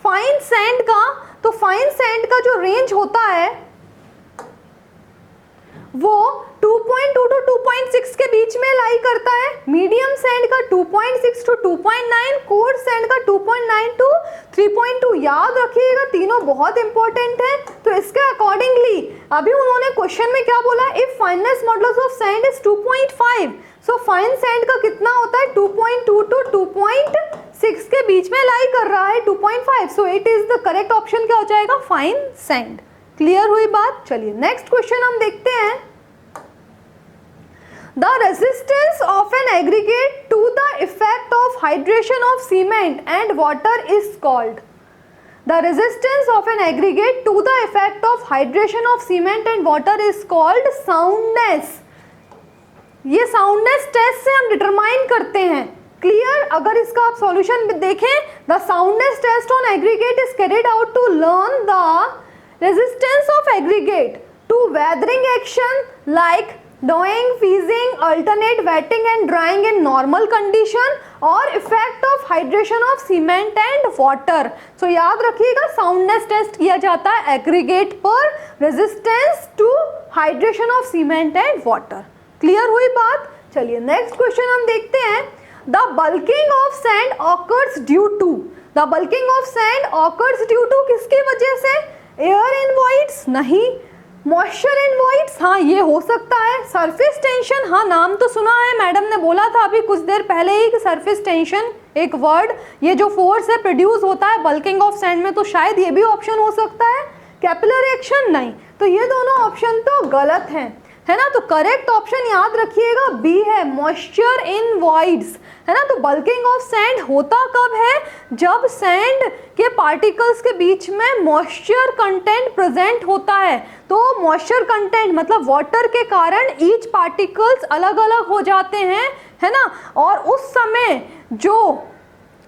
फाइन सैंड का। तो फाइन सैंड का जो रेंज होता है वो 2.2 to 2.6 के बीच में लाई करता है, मीडियम सैंड का 2.6 to 2.9, कोर्स सैंड का 2.9 to 3.2। याद रखिएगा, तीनों बहुत इंपॉर्टेंट है। तो इसके अकॉर्डिंगली अभी उन्होंने क्वेश्चन में क्या बोला, if fineness modulus of sand is 2.5, so fine sand का कितना होता है 2.2 to 2.6 के बीच में लाई कर रहा है 2.5। So it is the correct option क्या हो जाएगा, फाइन सैंड। क्लियर हुई बात, चलिए नेक्स्ट क्वेश्चन हम देखते हैं। The resistance of an aggregate to the effect of hydration of cement and water is called. The resistance of an aggregate to the effect of hydration of cement and water is called soundness. ये soundness test से हम determine करते हैं। Clear, अगर इसका आप solution देखें, the soundness test on aggregate is carried out to learn the resistance of aggregate to weathering action like drying, freezing, alternate wetting and drying in normal condition और effect of hydration of cement and water। So याद रखिएगा, soundness test किया जाता है aggregate पर resistance to hydration of cement and water। Clear हुई बात, चलिए नेक्स्ट क्वेश्चन हम देखते हैं। The bulking of sand occurs due to, the bulking of sand occurs due to किसकी वजह से, air in voids नहीं, मॉइस्चर इन वॉइड्स, हाँ ये हो सकता है, सरफेस टेंशन, हाँ नाम तो सुना है, मैडम ने बोला था अभी कुछ देर पहले ही कि सरफेस टेंशन एक वर्ड, ये जो फोर्स है प्रोड्यूस होता है बल्किंग ऑफ सैंड में, तो शायद ये भी ऑप्शन हो सकता है। कैपिलरी एक्शन नहीं, तो ये दोनों ऑप्शन तो गलत हैं, है ना। तो करेक्ट ऑप्शन याद रखिएगा बी है, मॉइस्चर इन वॉइड्स, है ना। तो बल्किंग ऑफ सैंड होता कब है, जब सैंड के पार्टिकल्स के बीच में मॉइस्चर कंटेंट प्रेजेंट होता है। तो मॉइस्चर कंटेंट मतलब वाटर के कारण ईच पार्टिकल्स अलग अलग हो जाते हैं, है ना। और उस समय जो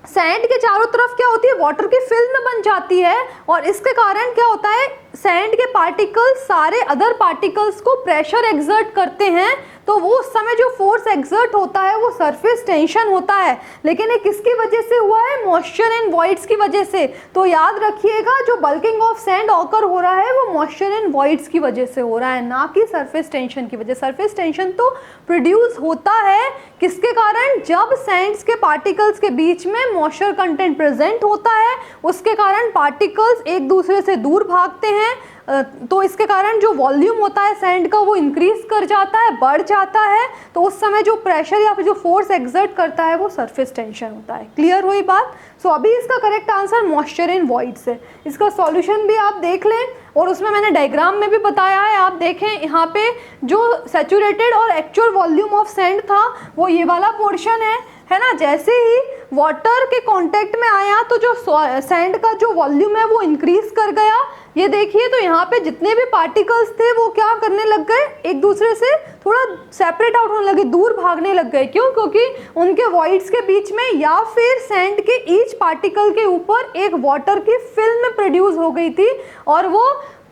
सैंड के चारों तरफ क्या होती है, वाटर की फिल्म बन जाती है, और इसके कारण क्या होता है, सैंड के पार्टिकल्स सारे अदर पार्टिकल्स को प्रेशर एक्सर्ट करते हैं। तो वो उस समय जो फोर्स एक्सर्ट होता है वो सरफेस टेंशन होता है, लेकिन ये किसकी वजह से हुआ है, मॉइस्चर इन वॉइड्स की वजह से। तो याद रखिएगा जो बल्किंग ऑफ सैंड ऑकर हो रहा है वो मॉइस्चर इन वॉइड्स की वजह से हो रहा है, ना कि सरफेस टेंशन की वजह। सरफेस टेंशन तो प्रोड्यूस होता है किसके कारण, जब सैंड्स के पार्टिकल्स के बीच में मॉइस्चर कंटेंट प्रेजेंट होता है, उसके कारण पार्टिकल्स एक दूसरे से दूर भागते हैं। तो इसके कारण जो वॉल्यूम होता है सैंड का वो इंक्रीज कर जाता है, बढ़ जाता है। तो उस समय जो प्रेशर या फिर जो फोर्स एक्सर्ट करता है वो सरफेस टेंशन होता है। क्लियर हुई बात। सो अभी इसका correct answer moisture in voids है। इसका सॉल्यूशन भी आप देख लें, और उसमें मैंने डायग्राम में भी बताया है, आप देखें यहाँ पे जो सैचुरेटेड और एक्चुअल वॉल्यूम ऑफ सैंड था वो ये वाला पोर्शन है ना। जैसे ही वाटर के कांटेक्ट में आया तो जो सैंड का जो वॉल्यूम है वो इंक्रीज कर गया। ये देखिए, तो यहाँ पे जितने भी पार्टिकल्स थे वो क्या करने लग गए, एक दूसरे से थोड़ा सेपरेट आउट होने लगे, दूर भागने लग गए। क्यों, क्योंकि उनके वॉइड्स के बीच में या फिर सैंड के ईच पार्टिकल के ऊपर एक वाटर की फिल्म प्रोड्यूस हो गई थी, और वो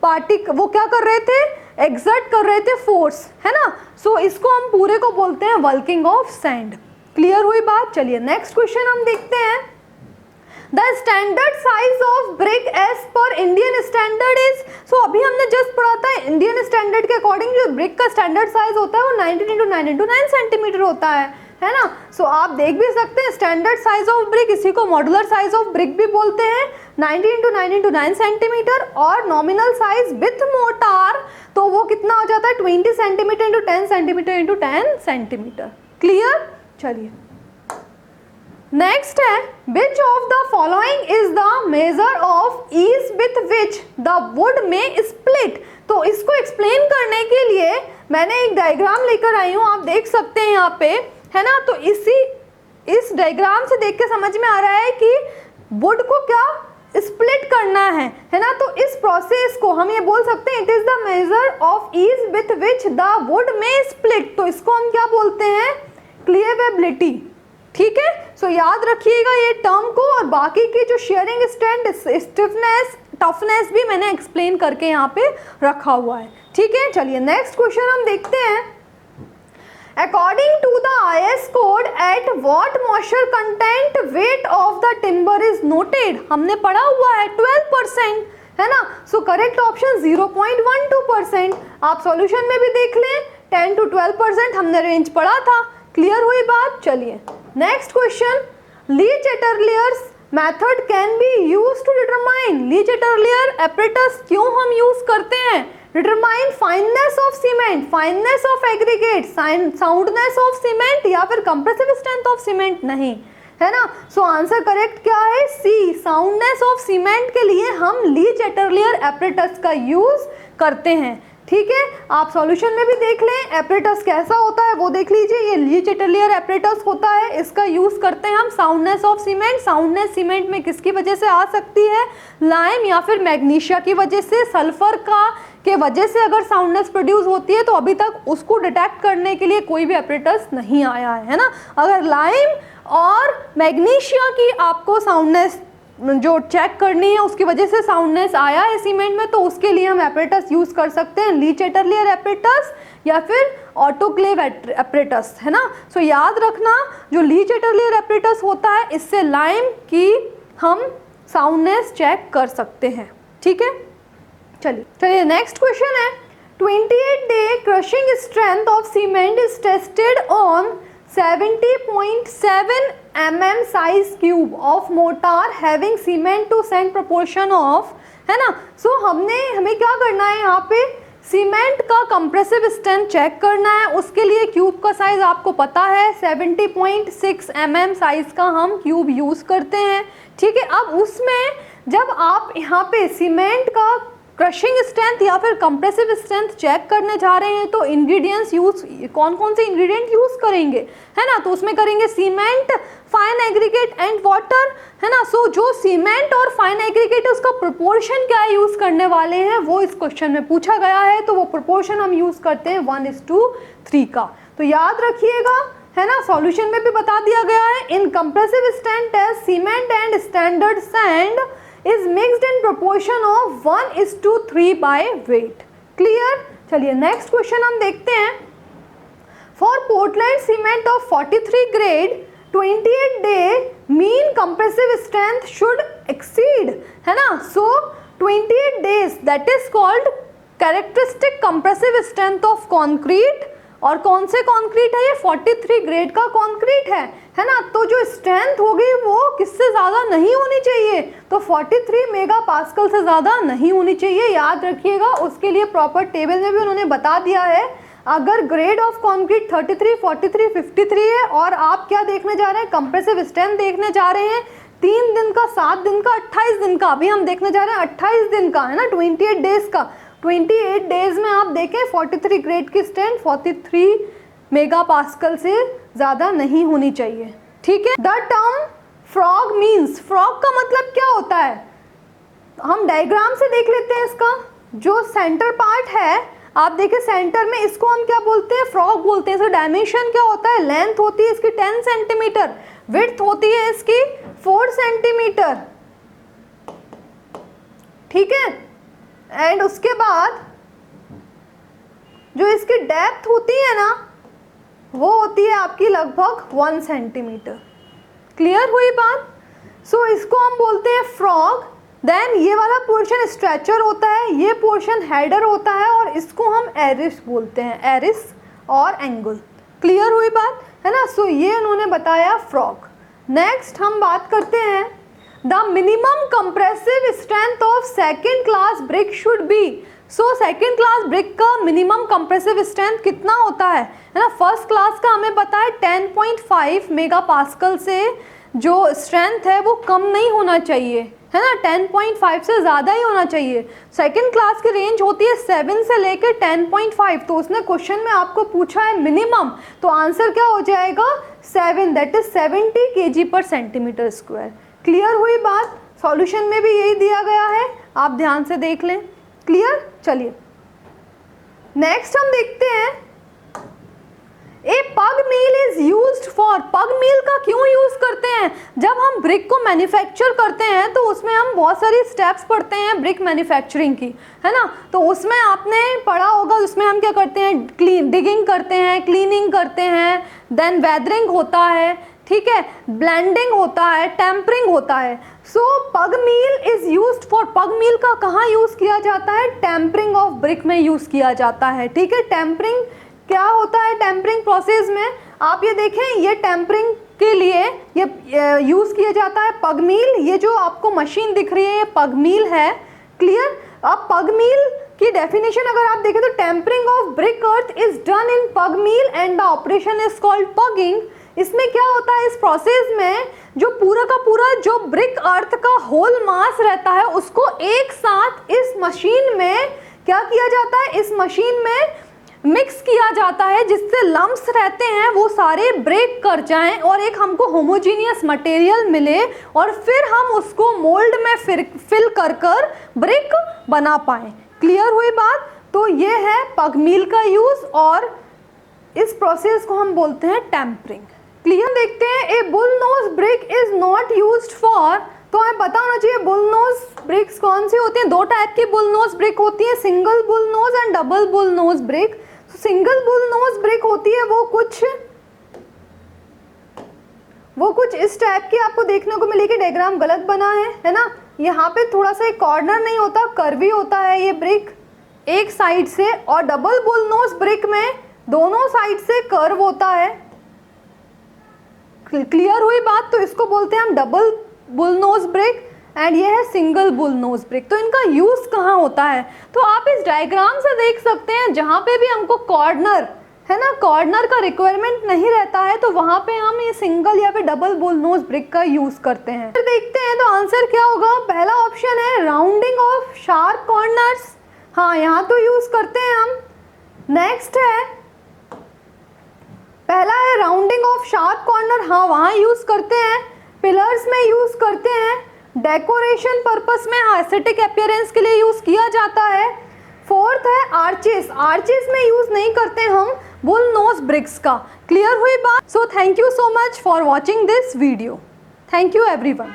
क्या कर रहे थे, एक्सर्ट कर रहे थे फोर्स, है ना। सो इसको हम पूरे को बोलते हैं बल्किंग ऑफ सैंड। क्लियर हुई बात। चलिए नेक्स्ट क्वेश्चन हम देखते हैं। The standard size of brick as per Indian standard is. So अभी हमने जस्ट पढ़ा था इंडियन स्टैंडर्ड के अकॉर्डिंग जो ब्रिक का स्टैंडर्ड साइज होता है वो 19 × 9 × 9 सेंटीमीटर होता है ना। सो आप देख भी सकते हैं स्टैंडर्ड साइज ऑफ ब्रिक, इसी को मॉड्यूलर साइज ऑफ ब्रिक भी बोलते हैं, 19 × 9 × 9 सेंटीमीटर। और नॉमिनल साइज विथ मोटार तो वो कितना हो जाता है, 20 सेंटीमीटर × 10 सेंटीमीटर × 10 सेंटीमीटर। क्लियर। चलिए नेक्स्ट है, which of the following is the measure of ease with which the wood में स्प्लिट। तो इसको एक्सप्लेन करने के लिए मैंने एक डायग्राम लेकर आई हूँ, आप देख सकते हैं यहाँ पे, है ना। तो इस डायग्राम से देख के समझ में आ रहा है कि वुड को क्या स्प्लिट करना है ना। तो इस प्रोसेस को हम ये बोल सकते हैं, it is the measure of ease with which the wood में स्प्लिट। तो इसको हम क्या बोलते हैं, क्लीवेबिलिटी। ठीक है। सो याद रखिएगा ये टर्म को, और बाकी की जो शेयरिंग स्ट्रेंथ, स्टिफनेस, टफनेस भी मैंने एक्सप्लेन करके यहाँ पे रखा हुआ है। ठीक है। चलिए नेक्स्ट क्वेश्चन हम देखते हैं। According to the IS code at what moisture content weight of the timber is noted. हमने पढ़ा हुआ है 12%, है ना। सो करेक्ट ऑप्शन 0.12%। आप सॉल्यूशन में भी देख लें, 10 to 12% हमने रेंज पढ़ा था। क्लियर हुई बात। चलिए next question, Le Chatelier's method can be use to determine. Le Chatelier apparatus क्यों हम यूज करते हैं, determine fineness of cement, fineness of aggregate, soundness of cement, या फिर कंप्रेसिव स्ट्रेंथ ऑफ सीमेंट, नहीं, है ना। सो आंसर करेक्ट क्या है, सी, साउंडनेस ऑफ सीमेंट के लिए हम लीचेटरलियर एपरेटस का यूज करते हैं। ठीक है। आप सॉल्यूशन में भी देख लें एपरेटस कैसा होता है वो देख लीजिए, ये लीचेटरलियर एपरेटस होता है, इसका यूज करते हैं हम soundness of cement. Soundness cement में किसकी वजह से आ सकती है, लाइम या फिर मैग्नीशिया की वजह से, सल्फर के वजह से अगर साउंडनेस प्रोड्यूस होती है। तो अभी तक उसको डिटेक्ट करने के लिए कोई भी एपरेटस नहीं आया है ना। अगर लाइम और मैग्नीशिया की आपको साउंडनेस जो चेक करनी है उसकी वजह से साउंडनेस आया है सीमेंट में, तो उसके लिए हम एपरेटस यूज कर सकते हैं, लीचेटरलियर एपरेटस या फिर ऑटोक्लेव एपरेटस, है ना। सो याद रखना जो लीचेटरलियर एपरेटस होता है इससे लाइम की हम साउंडनेस चेक कर सकते हैं। ठीक है। चलिए नेक्स्ट क्वेश्चन है, 28 day crushing strength of cement is tested on 70.7 mm size cube of mortar having cement to sand proportion of, है ना। सो हमें क्या करना है, यहाँ पे सीमेंट का कंप्रेसिव स्ट्रेंथ चेक करना है। उसके लिए क्यूब का साइज आपको पता है 70.6 mm साइज का हम क्यूब यूज करते हैं। ठीक है। अब उसमें जब आप यहाँ पे सीमेंट का क्रशिंग स्ट्रेंथ या फिर कंप्रेसिव स्ट्रेंथ चेक करने जा रहे हैं तो इंग्रेडिएंट्स यूज, कौन कौन से इंग्रेडिएंट यूज करेंगे, है ना, तो उसमें करेंगे cement, fine aggregate and water, है ना। सो जो सीमेंट और फाइन एग्रीगेट है उसका प्रोपोर्शन क्या यूज करने वाले हैं वो इस क्वेश्चन में पूछा गया है, तो वो प्रोपोर्शन हम यूज करते हैं 1:3 का। तो याद रखिएगा, है ना, सॉल्यूशन में भी बता दिया गया है, in compressive strength test cement and standard sand is mixed in proportion of 1:3 by weight। क्लियर। चलिए नेक्स्ट क्वेश्चन हम देखते हैं। For Portland cement of 43 grade 28 day mean compressive strength should exceed, है ना। So 28 days that is called characteristic compressive strength of concrete. और कौन से कॉन्क्रीट है ये, 43 ग्रेड का कॉन्क्रीट है ना। तो जो स्ट्रेंथ होगी वो किससे ज़्यादा नहीं होनी चाहिए, तो 43 मेगा पास्कल से ज़्यादा नहीं होनी चाहिए, याद रखिएगा। उसके लिए प्रॉपर टेबल में भी उन्होंने बता दिया है। अगर ग्रेड ऑफ कॉन्क्रीट 33, 43, 53 है और आप क्या देखने जा रहे हैं, कंप्रेसिव स्ट्रेंथ देखने जा रहे हैं, 3 दिन का, 7 दिन का, 28 दिन का, अभी हम देखने जा रहे हैं 28 दिन का, है ना, 28 डेज का। 28 डेज में आप देखें 43 ग्रेड की स्ट्रेंथ 43 मेगा पास्कल से ज़्यादा नहीं होनी चाहिए, ठीक है। The term frog means, frog का मतलब क्या होता है, हम डायग्राम से देख लेते हैं। इसका जो सेंटर पार्ट है, आप देखें सेंटर में, इसको हम क्या बोलते हैं, फ्रॉग बोलते हैं। इसका डायमेंशन क्या होता है, लेंथ होती है इसकी 10 सेंटीमीटर, विड्थ होती है इसकी 4 सेंटीमीटर, ठीक है। एंड उसके बाद जो इसकी डेप्थ होती है ना, वो होती है आपकी लगभग 1 सेंटीमीटर। क्लियर हुई बात। सो इसको हम बोलते हैं फ्रॉग। देन ये वाला पोर्शन स्ट्रेचर होता है, ये पोर्शन हेडर होता है, और इसको हम एरिस बोलते हैं, एरिस और एंगल। क्लियर हुई बात, है ना। सो ये उन्होंने बताया फ्रॉग। नेक्स्ट हम बात करते हैं, the minimum compressive strength of second class brick should be. So second class brick का मिनिमम कंप्रेसिव स्ट्रेंथ कितना होता है ना। फर्स्ट क्लास का हमें पता है 10.5 मेगा पास्कल से जो स्ट्रेंथ है वो कम नहीं होना चाहिए, है ना, 10.5 से ज़्यादा ही होना चाहिए। सेकेंड क्लास की रेंज होती है 7 से लेकर 10.5। तो उसने क्वेश्चन में आपको पूछा है मिनिमम, तो आंसर क्या हो जाएगा 7, दैट इज 70 kg/cm²। क्लियर हुई बात। सॉल्यूशन में भी यही दिया गया है, आप ध्यान से देख लें। क्लियर। चलिए नेक्स्ट हम देखते हैं, ए पग मील इज यूज्ड फॉर। पग मील का क्यों यूज करते हैं, जब हम ब्रिक को मैन्युफैक्चर करते हैं तो उसमें हम बहुत सारी स्टेप्स पढ़ते हैं ब्रिक मैन्युफैक्चरिंग की, है ना। तो उसमें आपने पढ़ा होगा, उसमें हम क्या करते हैं, डिगिंग करते हैं, क्लीनिंग करते हैं, देन वेदरिंग होता है, ठीक है, ब्लेंडिंग होता है, टेम्परिंग होता है। सो पग मील इज यूज्ड फॉर, पग मील का कहाँ यूज किया जाता है, टेम्परिंग ऑफ ब्रिक में यूज किया जाता है, ठीक है। टेम्परिंग क्या होता है, टेम्परिंग प्रोसेस में आप ये देखें, ये टेम्परिंग के लिए ये यूज किया जाता है पग मील। ये जो आपको मशीन दिख रही है ये पग मील है। क्लियर। अब पग मील की डेफिनेशन अगर आप देखें तो tempering of brick earth is done in pug mill and the operation is called pugging. इसमें क्या होता है, इस प्रोसेस में जो पूरा का पूरा जो ब्रिक अर्थ का होल मास रहता है उसको एक साथ इस मशीन में क्या किया जाता है, इस मशीन में मिक्स किया जाता है, जिससे लम्प्स रहते हैं वो सारे ब्रेक कर जाएं और एक हमको होमोजीनियस मटेरियल मिले, और फिर हम उसको मोल्ड में फिल कर कर ब्रिक बना पाएं। क्लियर हुई बात। तो ये है पग मील का यूज, और इस प्रोसेस को हम बोलते हैं टेम्परिंग। क्लियर। देखते हैं, ए bull knows brick is not used for. तो हमें पता होना चाहिए बुल नोज ब्रिक्स कौन सी होती हैं। 2 टाइप की बुल नोज ब्रिक होती है, single bull knows and double bull knows brick. Single bull knows brick होती है वो कुछ इस टाइप की आपको देखने को मिलेगी। डायग्राम गलत बना है ना। यहाँ पे थोड़ा सा एक कॉर्नर नहीं होता, कर्वी होता है ये ब्रिक एक साइड से, और डबल बुल नोज ब्रिक में दोनों साइड से कर्व होता है। क्लियर हुई बात। तो इसको बोलते हैं हम double bull knows brick, and ये है सिंगल बुल नोज ब्रिक। तो इनका यूज कहाँ होता है, तो आप इस डायग्राम से देख सकते हैं, जहाँ पे भी हमको कॉर्नर, है ना, कॉर्नर का रिक्वायरमेंट नहीं रहता है तो वहाँ पे हम ये सिंगल या फिर डबल बुल नोज ब्रिक का यूज़ करते हैं। फिर देखते हैं तो आंसर क्या होगा। पहला ऑप्शन है राउंडिंग ऑफ शार्प कॉर्नर्स, हाँ यहाँ तो यूज़ करते हैं हम। नेक्स्ट है, पहला है राउंडिंग ऑफ शार्प कॉर्नर, हाँ वहाँ यूज़ करते हैं। पिलर्स में यूज़ करते हैं। डेकोरेशन पर्पस में, हाँ एस्थेटिक अपीयरेंस के लिए यूज़ किया जाता है। फोर्थ है आर्चेस, आर्चेस में यूज़ नहीं करते हम बुल नोज ब्रिक्स का। क्लियर हुई बात। So thank you so much for watching this video. Thank you everyone.